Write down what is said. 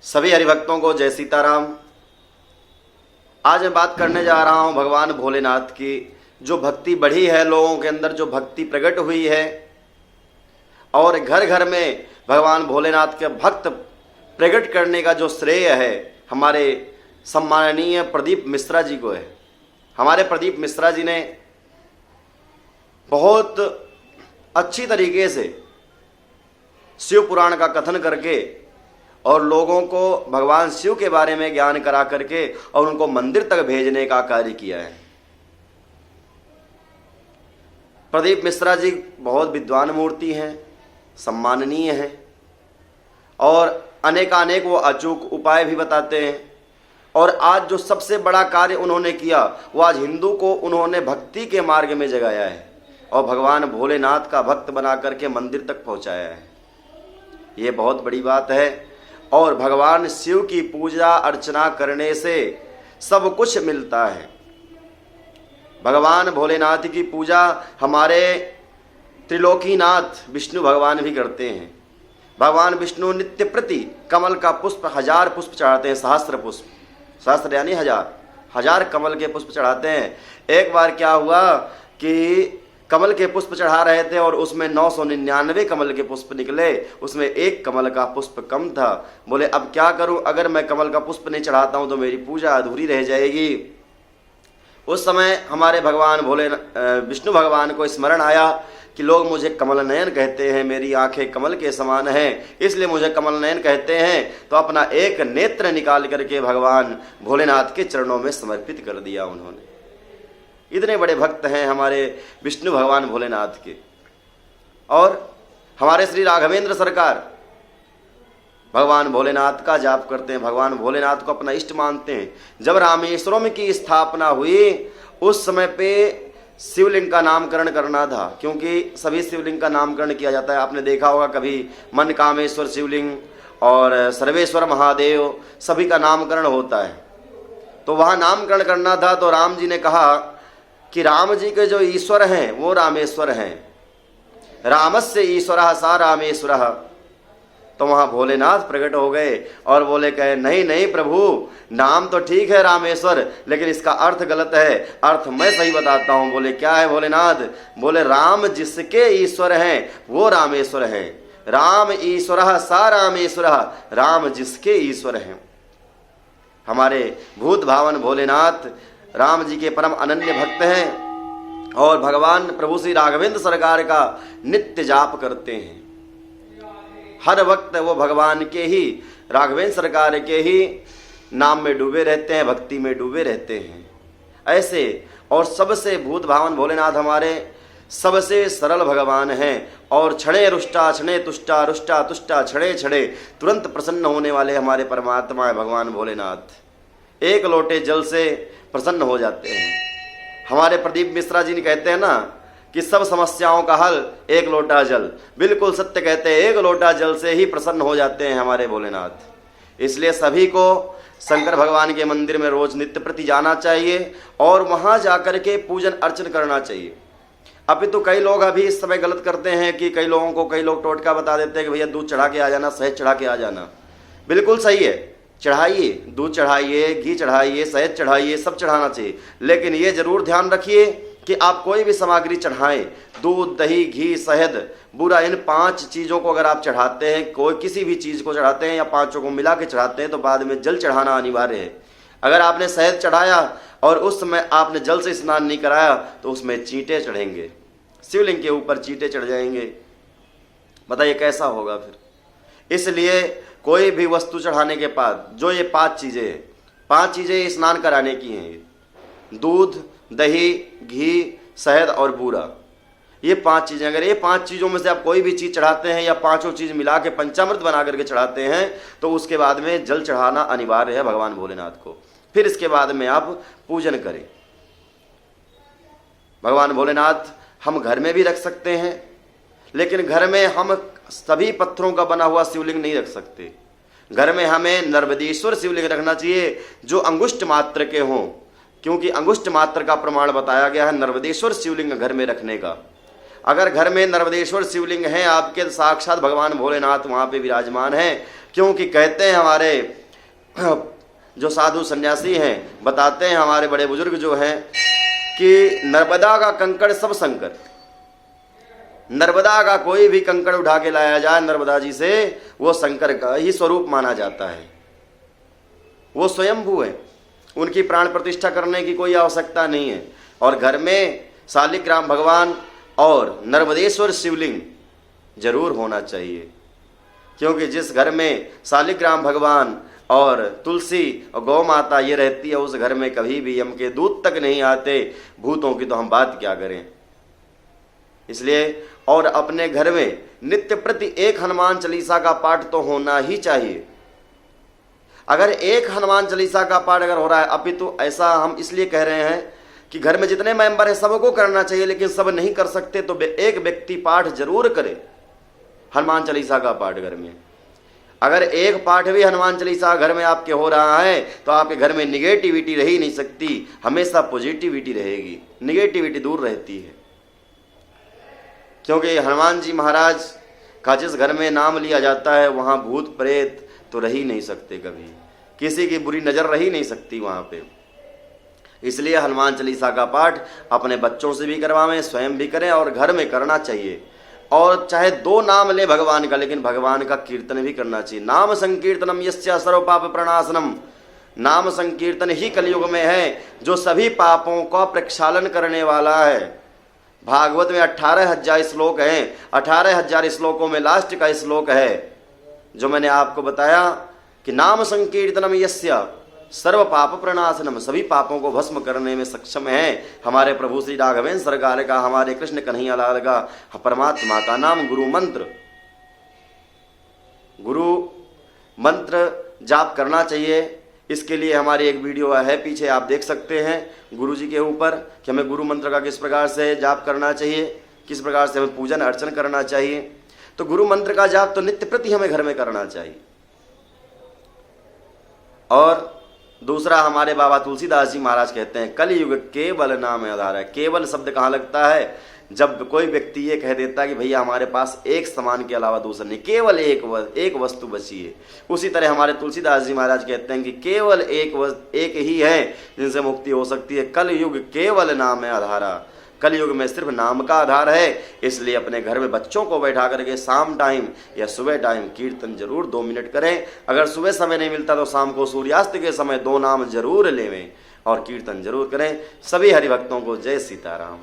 सभी हरिभक्तों को जय सीताराम। आज मैं बात करने जा रहा हूं भगवान भोलेनाथ की। जो भक्ति बढ़ी है लोगों के अंदर, जो भक्ति प्रकट हुई है और घर घर में भगवान भोलेनाथ के भक्त प्रकट करने का जो श्रेय है हमारे सम्माननीय प्रदीप मिश्रा जी को है। हमारे प्रदीप मिश्रा जी ने बहुत अच्छी तरीके से शिव पुराण का कथन करके और लोगों को भगवान शिव के बारे में ज्ञान करा करके और उनको मंदिर तक भेजने का कार्य किया है। प्रदीप मिश्रा जी बहुत विद्वान मूर्ति हैं, सम्माननीय हैं और अनेकानेक वो अचूक उपाय भी बताते हैं। और आज जो सबसे बड़ा कार्य उन्होंने किया वो आज हिंदू को उन्होंने भक्ति के मार्ग में जगाया है और भगवान भोलेनाथ का भक्त बना करके मंदिर तक पहुंचाया है। ये बहुत बड़ी बात है। और भगवान शिव की पूजा अर्चना करने से सब कुछ मिलता है। भगवान भोलेनाथ की पूजा हमारे त्रिलोकीनाथ विष्णु भगवान भी करते हैं। भगवान विष्णु नित्य प्रति कमल का पुष्प 1000 पुष्प चढ़ाते हैं, सहस्त्र पुष्प, सहस्त्र यानी 1000 कमल के पुष्प चढ़ाते हैं। एक बार क्या हुआ कि कमल के पुष्प चढ़ा रहे थे और उसमें 999 कमल के पुष्प निकले, उसमें एक कमल का पुष्प कम था। बोले अब क्या करूं, अगर मैं कमल का पुष्प नहीं चढ़ाता हूं तो मेरी पूजा अधूरी रह जाएगी। उस समय हमारे भगवान विष्णु भगवान को स्मरण आया कि लोग मुझे कमल नयन कहते हैं, मेरी आंखें कमल के समान हैं, इसलिए मुझे कमल नयन कहते हैं। तो अपना एक नेत्र निकाल करके भगवान भोलेनाथ के चरणों में समर्पित कर दिया उन्होंने। इतने बड़े भक्त हैं हमारे विष्णु भगवान भोलेनाथ के। और हमारे श्री राघवेंद्र सरकार भगवान भोलेनाथ का जाप करते हैं, भगवान भोलेनाथ को अपना इष्ट मानते हैं। जब रामेश्वरम की स्थापना हुई उस समय पे शिवलिंग का नामकरण करना था, क्योंकि सभी शिवलिंग का नामकरण किया जाता है। आपने देखा होगा कभी मन कामेश्वर शिवलिंग और सर्वेश्वर महादेव, सभी का नामकरण होता है। तो वहाँ नामकरण करना था तो राम जी ने कहा कि राम जी के जो ईश्वर हैं वो रामेश्वर हैं, रामस्य ईश्वरः सा रामेश्वरः। तो वहाँ भोलेनाथ प्रकट हो गए और बोले कहे नहीं नहीं प्रभु, नाम तो ठीक है रामेश्वर, लेकिन इसका अर्थ गलत है, अर्थ मैं सही बताता हूँ। बोले क्या है भोलेनाथ? बोले राम जिसके ईश्वर हैं वो रामेश्वर हैं, राम ईश्वरः सा रामेश्वरः, राम जिसके ईश्वर हैं। हमारे भूत भावन भोलेनाथ राम जी के परम अनन्य भक्त हैं और भगवान प्रभु श्री राघवेंद्र सरकार का नित्य जाप करते हैं। हर वक्त वो भगवान के ही, राघवेंद्र सरकार के ही नाम में डूबे रहते हैं, भक्ति में डूबे रहते हैं। ऐसे और सबसे भूत भावन भोलेनाथ हमारे सबसे सरल भगवान हैं और क्षणे रुष्टा क्षणे तुष्टा, रुष्टा तुष्टा क्षणे क्षणे, तुरंत प्रसन्न होने वाले हमारे परमात्मा है भगवान भोलेनाथ। एक लोटे जल से प्रसन्न हो जाते हैं। हमारे प्रदीप मिश्रा जी ने कहते हैं ना कि सब समस्याओं का हल एक लोटा जल। बिल्कुल सत्य कहते हैं, एक लोटा जल से ही प्रसन्न हो जाते हैं हमारे भोलेनाथ। इसलिए सभी को शंकर भगवान के मंदिर में रोज नित्य प्रति जाना चाहिए और वहां जाकर के पूजन अर्चन करना चाहिए। अभी तो कई लोग अभी इस समय गलत करते हैं कि कई लोग टोटका बता देते हैं कि भैया दूध चढ़ा के आ जाना, शहद चढ़ा के आ जाना। बिल्कुल सही है, चढ़ाइए, दूध चढ़ाइए, घी चढ़ाइए, शहद चढ़ाइए, सब चढ़ाना चाहिए। लेकिन ये जरूर ध्यान रखिए कि आप कोई भी सामग्री चढ़ाएं, दूध, दही, घी, शहद, बूरा, इन 5 चीज़ों को अगर आप चढ़ाते हैं, कोई किसी भी चीज़ को चढ़ाते हैं या 5 को मिला के चढ़ाते हैं तो बाद में जल चढ़ाना अनिवार्य है। अगर आपने शहद चढ़ाया और उस समय आपने जल से स्नान नहीं कराया तो उसमें चींटे चढ़ेंगे, शिवलिंग के ऊपर चींटे चढ़ जाएंगे। बताइए कैसा होगा फिर। इसलिए कोई भी वस्तु चढ़ाने के बाद जो ये 5 चीज़ें हैं, 5 चीज़ें स्नान कराने की हैं, दूध, दही, घी, शहद और बूरा, ये 5 चीज़ें। अगर ये 5 चीज़ों में से आप कोई भी चीज़ चढ़ाते हैं या 5 चीज़ मिला के पंचामृत बना करके चढ़ाते हैं तो उसके बाद में जल चढ़ाना अनिवार्य है भगवान भोलेनाथ को। फिर इसके बाद में आप पूजन करें। भगवान भोलेनाथ हम घर में भी रख सकते हैं, लेकिन घर में हम सभी पत्थरों का बना हुआ शिवलिंग नहीं रख सकते। घर में हमें नर्मदेश्वर शिवलिंग रखना चाहिए जो अंगुष्ठ मात्र के हों, क्योंकि अंगुष्ठ मात्र का प्रमाण बताया गया है नर्मदेश्वर शिवलिंग घर में रखने का। अगर घर में नर्मदेश्वर शिवलिंग है आपके, साक्षात भगवान भोलेनाथ वहाँ पे विराजमान हैं, क्योंकि कहते हैं हमारे जो साधु सन्यासी हैं, बताते हैं हमारे बड़े बुजुर्ग जो हैं कि नर्मदा का कंकड़ सब संकर, नर्मदा का कोई भी कंकड़ उठा के लाया जाए नर्मदा जी से, वो शंकर का ही स्वरूप माना जाता है। वो स्वयंभू है, उनकी प्राण प्रतिष्ठा करने की कोई आवश्यकता नहीं है। और घर में शालिग्राम भगवान और नर्मदेश्वर शिवलिंग जरूर होना चाहिए, क्योंकि जिस घर में शालिग्राम भगवान और तुलसी और गौ माता ये रहती है, उस घर में कभी भी यम के दूत तक नहीं आते। भूतों की तो हम बात क्या करें। इसलिए और अपने घर में नित्य प्रति एक हनुमान चालीसा का पाठ तो होना ही चाहिए। अगर एक हनुमान चालीसा का पाठ अगर हो रहा है, अभी तो ऐसा हम इसलिए कह रहे हैं कि घर में जितने मेंबर हैं सबको करना चाहिए, लेकिन सब नहीं कर सकते तो एक व्यक्ति पाठ जरूर करे हनुमान चालीसा का पाठ घर में। अगर एक पाठ भी हनुमान चालीसा घर में आपके हो रहा है तो आपके घर में निगेटिविटी रह ही नहीं सकती, हमेशा पॉजिटिविटी रहेगी, निगेटिविटी दूर रहती है। क्योंकि हनुमान जी महाराज का जिस घर में नाम लिया जाता है वहाँ भूत प्रेत तो रह ही नहीं सकते, कभी किसी की बुरी नज़र रह ही नहीं सकती वहाँ पे। इसलिए हनुमान चालीसा का पाठ अपने बच्चों से भी करवाएं, स्वयं भी करें और घर में करना चाहिए। और चाहे 2 नाम ले भगवान का, लेकिन भगवान का कीर्तन भी करना चाहिए। नाम संकीर्तनम यस्य सर्व पाप प्रणाशनम, नाम संकीर्तन ही कलयुग में है जो सभी पापों का प्रक्षालन करने वाला है। भागवत में 18,000 श्लोक हैं, 18,000 श्लोकों में लास्ट का श्लोक है जो मैंने आपको बताया कि नाम संकीर्तनम यस्य सर्व पाप प्रणाशनम, सभी पापों को भस्म करने में सक्षम है हमारे प्रभु श्री राघवेंद्र सरकार का, हमारे कृष्ण कन्हैया लाल का परमात्मा का नाम गुरु मंत्र। गुरु मंत्र जाप करना चाहिए। इसके लिए हमारी एक वीडियो है पीछे, आप देख सकते हैं गुरु जी के ऊपर कि हमें गुरु मंत्र का किस प्रकार से जाप करना चाहिए, किस प्रकार से हमें पूजन अर्चन करना चाहिए। तो गुरु मंत्र का जाप तो नित्य प्रति हमें घर में करना चाहिए। और दूसरा हमारे बाबा तुलसीदास जी महाराज कहते हैं कलयुग केवल नाम आधार है। केवल शब्द कहाँ लगता है? जब कोई व्यक्ति ये कह देता है कि भैया हमारे पास एक समान के अलावा दूसरा नहीं, केवल एक वस्तु बची है। उसी तरह हमारे तुलसीदास जी महाराज कहते हैं कि केवल एक ही है जिनसे मुक्ति हो सकती है। कलयुग केवल नाम आधारा, कलयुग में सिर्फ नाम का आधार है। इसलिए अपने घर में बच्चों को बैठा करके शाम टाइम या सुबह टाइम कीर्तन जरूर 2 मिनट करें। अगर सुबह समय नहीं मिलता तो शाम को सूर्यास्त के समय 2 नाम जरूर लेवें और कीर्तन जरूर करें। सभी हरिभक्तों को जय सीताराम।